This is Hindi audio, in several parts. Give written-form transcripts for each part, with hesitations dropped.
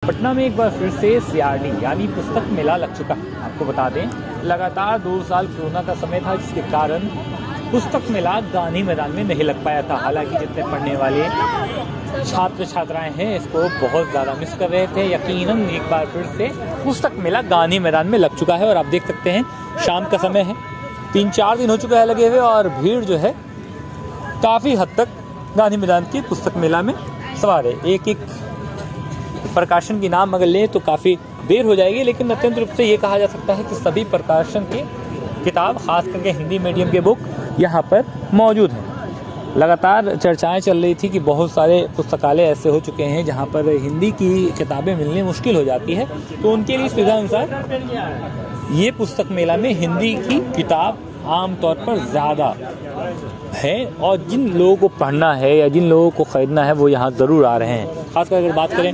पटना में एक बार फिर से CRD यानी पुस्तक मेला लग चुका है। आपको बता दें, लगातार 2 साल कोरोना का समय था, जिसके कारण पुस्तक मेला गांधी मैदान में नहीं लग पाया था। हालांकि जितने पढ़ने वाले छात्र छात्राएं हैं इसको बहुत ज़्यादा मिस कर रहे थे। यकीनन एक बार फिर से पुस्तक मेला गांधी मैदान में लग चुका है और आप देख सकते हैं शाम का समय है, 3-4 दिन हो चुका है लगे हुए और भीड़ जो है काफ़ी हद तक गांधी मैदान की पुस्तक मेला में सवार है। एक एक प्रकाशन की नाम अगर लें तो काफ़ी देर हो जाएगी, लेकिन अत्यंत रूप से ये कहा जा सकता है कि सभी प्रकाशन की किताब, खास करके हिंदी मीडियम के बुक यहाँ पर मौजूद हैं। लगातार चर्चाएं चल रही थी कि बहुत सारे पुस्तकालय ऐसे हो चुके हैं जहाँ पर हिंदी की किताबें मिलनी मुश्किल हो जाती है, तो उनके लिए सुविधा अनुसार ये पुस्तक मेला में हिंदी की किताब आमतौर पर ज़्यादा है और जिन लोगों को पढ़ना है या जिन लोगों को ख़रीदना है वो यहाँ ज़रूर आ रहे हैं। खासकर अगर बात करें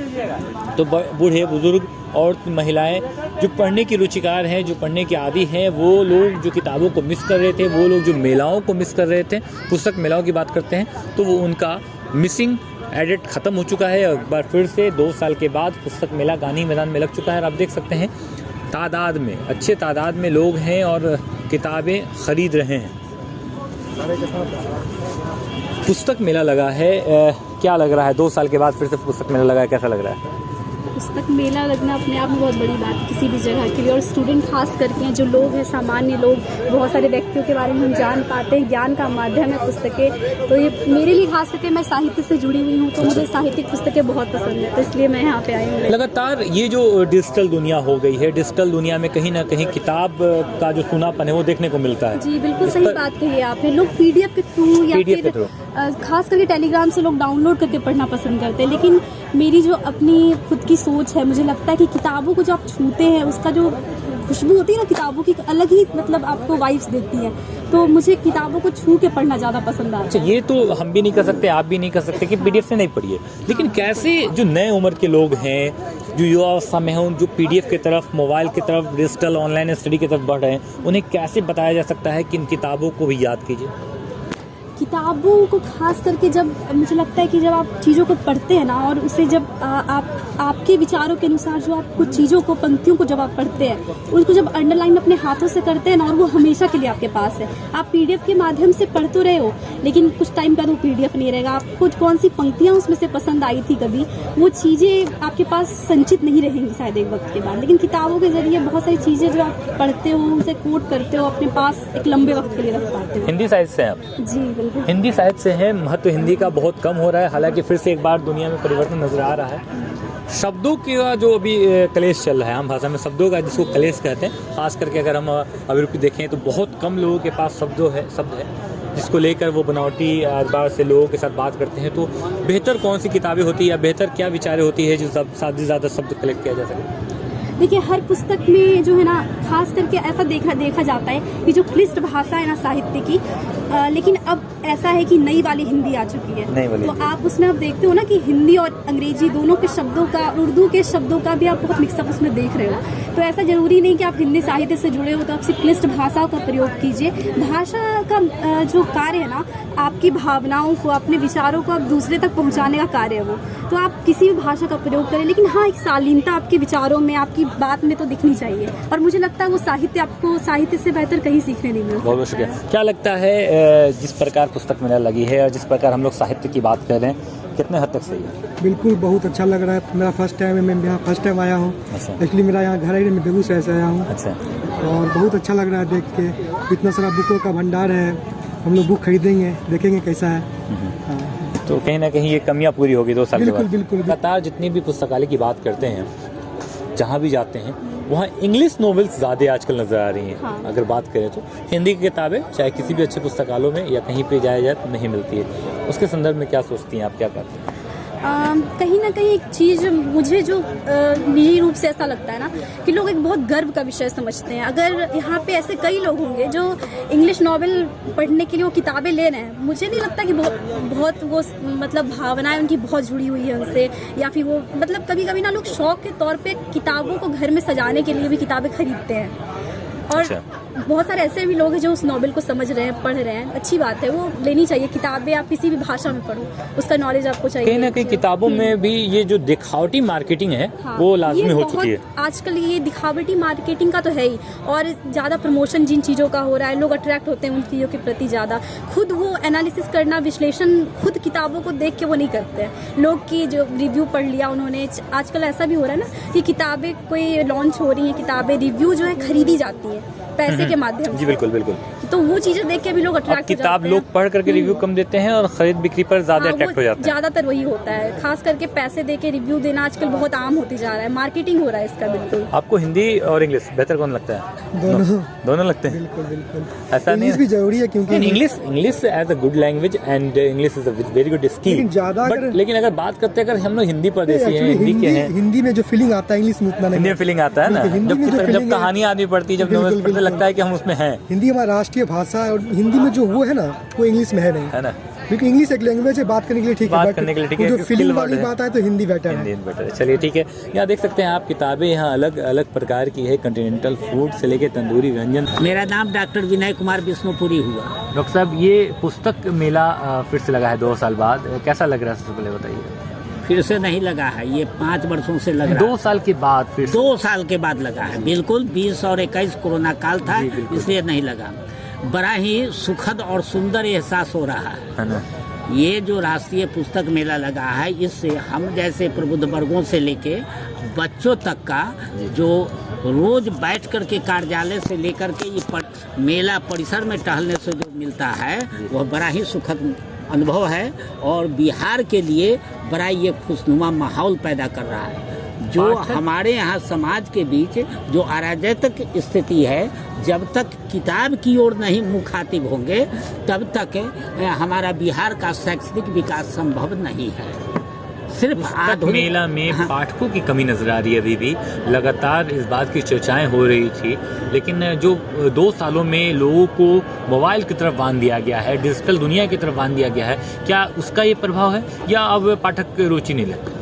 तो बूढ़े बुजुर्ग और महिलाएं जो पढ़ने की रुचिकार हैं, जो पढ़ने के आदी हैं, वो लोग जो किताबों को मिस कर रहे थे, वो लोग जो मेलाओं को मिस कर रहे थे, पुस्तक मेलाओं की बात करते हैं तो वो उनका मिसिंग एडिट ख़त्म हो चुका है। एक बार फिर से 2 साल के बाद पुस्तक मेला गांधी मैदान में लग चुका है और आप देख सकते हैं तादाद में, अच्छे तादाद में लोग हैं और किताबें ख़रीद रहे हैं। पुस्तक मेला लगा है, क्या लग रहा है 2 साल के बाद फिर से पुस्तक मेला लगा है, कैसा लग रहा है? पुस्तक मेला लगना अपने आप में बहुत बड़ी बात है किसी भी जगह के लिए, और स्टूडेंट खास करके हैं, जो लोग हैं, सामान्य लोग, बहुत सारे व्यक्तियों के बारे में हम जान पाते हैं। ज्ञान का माध्यम है पुस्तकें, तो ये मेरे लिए खास करके, मैं साहित्य से जुड़ी हुई हूँ तो मुझे साहित्यिक पुस्तकें बहुत पसंद है, तो इसलिए मैं यहाँ पे आई हूँ। लगातार ये जो डिजिटल दुनिया हो गई है, डिजिटल दुनिया में कहीं ना कहीं किताब का जो सुनापन है वो देखने को मिलता है। जी बिल्कुल सही बात कही है आपने। लोग PDF के थ्रू या फिर खास करके टेलीग्राम से लोग डाउनलोड करके पढ़ना पसंद करते हैं, लेकिन मेरी जो अपनी खुद की सोच है, मुझे लगता है कि किताबों को जो आप छूते हैं, उसका जो खुशबू होती है ना किताबों की, अलग ही मतलब आपको वाइब्स देती है, तो मुझे किताबों को छू के पढ़ना ज़्यादा पसंद आता है। अच्छा, ये तो हम भी नहीं कर सकते, आप भी नहीं कर सकते कि PDF से नहीं पढ़िए, लेकिन कैसे जो नए उम्र के लोग हैं, जो युवा अवस्था में हैं, जो PDF की तरफ, मोबाइल की तरफ, डिजिटल ऑनलाइन स्टडी की तरफ बढ़ रहे हैं, उन्हें कैसे बताया जा सकता है कि इन किताबों को भी याद कीजिए? किताबों को खास करके जब मुझे लगता है कि जब आप चीज़ों को पढ़ते हैं ना, और उसे जब आपके विचारों के अनुसार जो आप कुछ चीज़ों को, पंक्तियों को जब आप पढ़ते हैं, उसको जब अंडरलाइन अपने हाथों से करते हैं ना, और वो हमेशा के लिए आपके पास है। आप PDF के माध्यम से पढ़ तो रहे हो, लेकिन कुछ टाइम बाद वो PDF नहीं रहेगा। आपको कौन सी पंक्तियाँ उसमें से पसंद आई थी कभी, वो चीज़ें आपके पास संचित नहीं रहेंगी शायद एक वक्त के बाद। लेकिन किताबों के जरिए बहुत सारी चीज़ें जो आप पढ़ते हो, उसे कोट करते हो, अपने पास एक लंबे वक्त के लिए रख पाते हो। हिंदी साहित्य से हैं आप? जी हिंदी साहित्य से है, महत्व हिंदी का बहुत कम हो रहा है। हालांकि फिर से एक बार दुनिया में परिवर्तन नजर आ रहा है। शब्दों का जो अभी कलेश चल रहा है, आम भाषा में शब्दों का जिसको कलेश कहते हैं, खास करके अगर हम अभिरूपी देखें तो बहुत कम लोगों के पास शब्द है जिसको लेकर वो बनावटी अखबार से लोगों के साथ बात करते हैं। तो बेहतर कौन सी किताबें होती है या बेहतर क्या विचारें होती है जो ज़्यादा से ज़्यादा शब्द कलेक्ट किया जा सके? देखिए, हर पुस्तक में जो है ना, खास करके ऐसा देखा जाता है कि जो क्लिष्ट भाषा है ना साहित्य की, लेकिन अब ऐसा है कि नई वाली हिंदी आ चुकी है, तो आप उसमें अब देखते हो ना कि हिंदी और अंग्रेजी दोनों के शब्दों का, उर्दू के शब्दों का भी आप बहुत मिक्सअप उसमें देख रहे हो। तो ऐसा जरूरी नहीं कि आप हिंदी साहित्य से जुड़े हो तो आप सिर्फ क्लिष्ट भाषा का प्रयोग कीजिए। भाषा का जो कार्य है ना, आपकी भावनाओं को, अपने विचारों को आप दूसरे तक पहुँचाने का कार्य है वो, तो आप किसी भी भाषा का प्रयोग करें, लेकिन हाँ, एक शालीनता आपके विचारों में, आपकी बात में तो दिखनी चाहिए, और मुझे लगता है वो साहित्य आपको साहित्य से बेहतर कहीं सीखने नहीं मिलता। बहुत शुक्रिया। क्या लगता है जिस प्रकार पुस्तक मेला लगी है और जिस प्रकार हम लोग साहित्य की बात कर रहे हैं, कितने हद तक सही है? बिल्कुल, बहुत अच्छा लग रहा है। मेरा फर्स्ट टाइम है, मैं यहाँ फर्स्ट टाइम आया हूँ। एक्चुअली मेरा यहाँ घर है, मैं बेगूसराय से आया हूँ। अच्छा। और बहुत अच्छा लग रहा है देख के, इतना सारा बुकों का भंडार है। हम लोग बुक खरीदेंगे, देखेंगे कैसा है। तो कहीं ना कहीं ये कमियाँ पूरी होगी 2 साल के बाद। बिल्कुल। लगातार जितनी भी पुस्तकालय की बात करते हैं, जहाँ भी जाते हैं वहाँ इंग्लिश नॉवेल्स ज़्यादा आजकल नज़र आ रही हैं। हाँ। अगर बात करें तो हिंदी की किताबें चाहे किसी भी अच्छे पुस्तकालयों में या कहीं पे जाया जाए तो नहीं मिलती है। उसके संदर्भ में क्या सोचती हैं आप, क्या कहते हैं? कहीं ना कहीं एक चीज़ मुझे जो निजी रूप से ऐसा लगता है ना, कि लोग एक बहुत गर्व का विषय समझते हैं। अगर यहाँ पे ऐसे कई लोग होंगे जो इंग्लिश नॉवेल पढ़ने के लिए वो किताबें ले रहे हैं, मुझे नहीं लगता कि बहुत वो मतलब भावनाएं उनकी बहुत जुड़ी हुई है उनसे, या फिर वो मतलब कभी कभी ना लोग शौक के तौर पे किताबों को घर में सजाने के लिए भी किताबें खरीदते हैं। और बहुत सारे ऐसे भी लोग हैं जो उस नॉवेल को समझ रहे हैं, पढ़ रहे हैं, अच्छी बात है, वो लेनी चाहिए। किताबें आप किसी भी भाषा में पढ़ो, उसका नॉलेज आपको चाहिए। कहीं ना कहीं किताबों में भी ये जो दिखावटी मार्केटिंग है हाँ, वो लाजमी ये हो बहुत चुकी है। आजकल ये दिखावटी मार्केटिंग का तो है ही, और ज़्यादा प्रमोशन जिन चीज़ों का हो रहा है, लोग अट्रैक्ट होते हैं उन चीज़ों के प्रति ज़्यादा। खुद वो एनालिसिस करना, विश्लेषण खुद किताबों को देख के वो नहीं करते हैं। लोग की जो रिव्यू पढ़ लिया उन्होंने, आजकल ऐसा भी हो रहा है ना कि किताबें कोई लॉन्च हो रही हैं, किताबें रिव्यू जो है खरीदी जाती है पैसे के माध्यम जी से। बिल्कुल बिल्कुल। तो वो चीजें देख के भी लोग अट्रैक्ट हो जाते किताब हैं। लोग पढ़ करके रिव्यू कम देते हैं और खरीद बिक्री पर ज्यादा अट्रैक्ट हो जाते हैं। ज्यादातर वही होता है, खास करके पैसे दे के रिव्यू देना आजकल बहुत आम होती जा रहा है, मार्केटिंग हो रहा है इसका। बिल्कुल। आपको हिंदी और इंग्लिश बेहतर कौन लगता है? दोनों लगते हैं। बिल्कुल बिल्कुल। ऐसा नहीं इंग्लिश भी जरूरी है क्योंकि English as a good language and English is a very good skill. लेकिन अगर बात करते हैं, अगर हम लोग हिंदी परदेसी हैं, हिंदी के हैं, हिंदी में जो फीलिंग आता है इंग्लिश में उतना नहीं। हिंदी में फीलिंग आता है ना, जब कहानी आदमी पढ़ती है, जब नॉवेल पढ़ते लगता है कि हम उसमें हैं। हिंदी हमारा राष्ट्रीय भाषा है और हिंदी में जो वो है ना वो इंग्लिश में है नहीं, है ना। क्योंकि इंग्लिश एक लैंग्वेज है, बात करने के लिए ठीक है, बात करने के लिए ठीक है, जो skill फीलिंग word वाली है। बात है तो हिंदी बेटर है। हिंदी बेटर है। चलिए ठीक है। यहाँ देख सकते हैं आप किताबें यहाँ अलग अलग प्रकार की है, कॉन्टिनेंटल फूड से लेके तंदूरी व्यंजन। मेरा नाम डॉक्टर विनय कुमार विष्णुपुरी हुआ। डॉक्टर साहब, ये पुस्तक मेला फिर से लगा है 2 साल बाद, कैसा लग रहा है? सबसे पहले बताइए। फिर से नहीं लगा है, ये 5 वर्षों से लग रहा 2 साल के बाद फिर 2 साल के बाद लगा है। बिल्कुल 20 और 21 कोरोना काल था, जी, बिल्कुल। इसलिए नहीं लगा। बड़ा ही सुखद और सुंदर एहसास हो रहा है ना। ये जो राष्ट्रीय पुस्तक मेला लगा है, इससे हम जैसे प्रबुद्ध वर्गों से लेके बच्चों तक का जो रोज बैठ कर के कार्यालय से लेकर के ये मेला परिसर में टहलने से जो मिलता है वह बड़ा ही सुखद अनुभव है और बिहार के लिए बड़ा ये खुशनुमा माहौल पैदा कर रहा है। जो हमारे यहाँ समाज के बीच जो अराजकता स्थिति है, जब तक किताब की ओर नहीं मुखातिब होंगे तब तक हमारा बिहार का शैक्षणिक विकास संभव नहीं है। सिर्फ मेला में पाठकों की कमी नजर आ रही है। अभी भी लगातार इस बात की चर्चाएं हो रही थी, लेकिन जो 2 सालों में लोगों को मोबाइल की तरफ बांध दिया गया है, डिजिटल दुनिया की तरफ बांध दिया गया है, क्या उसका ये प्रभाव है या अब पाठक रुचि नहीं लगती?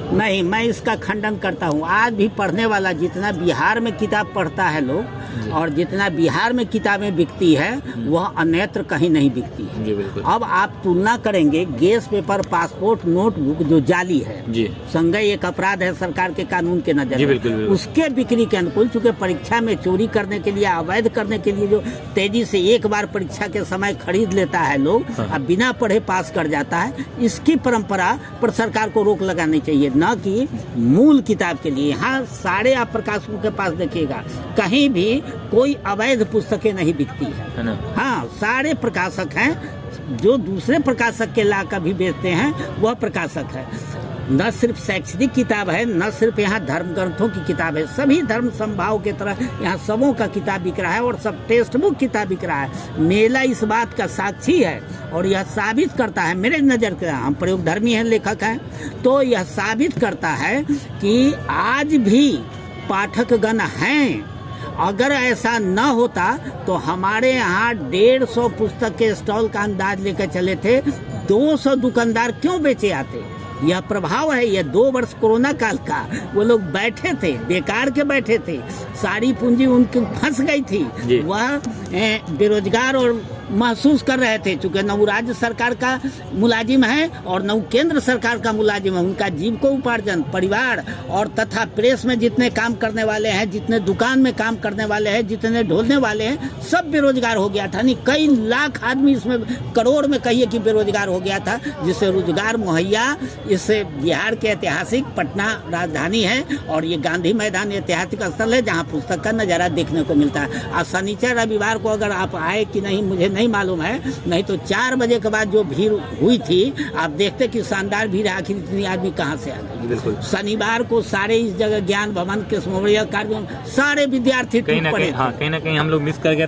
नहीं, मैं इसका खंडन करता हूँ। आज भी पढ़ने वाला जितना बिहार में किताब पढ़ता है लोग और जितना बिहार में किताबें बिकती है वह अन्यत्र कहीं नहीं बिकती है। जी बिल्कुल। अब आप तुलना करेंगे गैस पेपर, पासपोर्ट, नोटबुक जो जाली है, जी, संज्ञेय एक अपराध है सरकार के कानून के नजर में। बिल्कुल, बिल्कुल। उसके बिक्री के अनुकूल, चूंकि परीक्षा में चोरी करने के लिए, अवैध करने के लिए जो तेजी से एक बार परीक्षा के समय खरीद लेता है लोग, अब बिना पढ़े पास कर जाता है, इसकी परंपरा पर सरकार को रोक लगानी चाहिए, न कि मूल किताब के लिए। यहाँ सारे आप प्रकाशकों के पास देखिएगा, कहीं भी कोई अवैध पुस्तकें नहीं बिकती है ना। हाँ, सारे प्रकाशक हैं जो दूसरे प्रकाशक के ला कर भी बेचते हैं, वह प्रकाशक है। न सिर्फ शैक्षणिक किताब है, न सिर्फ यहाँ धर्म ग्रंथों की किताब है, सभी धर्म संभाव के तरह यहाँ सबों का किताब बिक रहा है और सब टेक्स्ट बुक किताब बिक रहा है। मेला इस बात का साक्षी है और यह साबित करता है, मेरे नज़र के, हम प्रयोगधर्मी हैं, लेखक हैं, तो यह साबित करता है कि आज भी पाठकगण हैं। अगर ऐसा न होता तो हमारे यहाँ 150 पुस्तक के स्टॉल का अंदाज लेकर चले थे, 200 दुकानदार क्यों बेचे आते? यह प्रभाव है। यह 2 वर्ष कोरोना काल का, वो लोग बैठे थे, बेकार के बैठे थे, सारी पूंजी उनकी फंस गई थी, वह बेरोजगार और महसूस कर रहे थे। चूंकि न वो राज्य सरकार का मुलाजिम है और न वो केंद्र सरकार का मुलाजिम है, उनका जीविकोपार्जन, परिवार और तथा प्रेस में जितने काम करने वाले हैं, जितने दुकान में काम करने वाले हैं, जितने ढोलने वाले हैं, सब बेरोजगार हो गया था। नहीं, कई लाख आदमी इसमें, करोड़ में कहिए कि बेरोजगार हो गया था, जिससे रोजगार मुहैया। इससे बिहार के ऐतिहासिक पटना राजधानी है और ये गांधी मैदान ऐतिहासिक स्थल है जहाँ पुस्तक का नज़ारा देखने को मिलता है। आज शनिचर रविवार को अगर आप आए कि नहीं मुझे नहीं मालूम है, नहीं तो 4 बजे के बाद जो भीड़ हुई थी, आप देखते कि शानदार भीड़, आखिर इतनी आदमी कहाँ से आ गई। बिल्कुल। शनिवार को सारे इस जगह ज्ञान भवन, कृष्ण कार्य, सारे विद्यार्थी कहीं ना कहीं हम लोग मिस कर गए।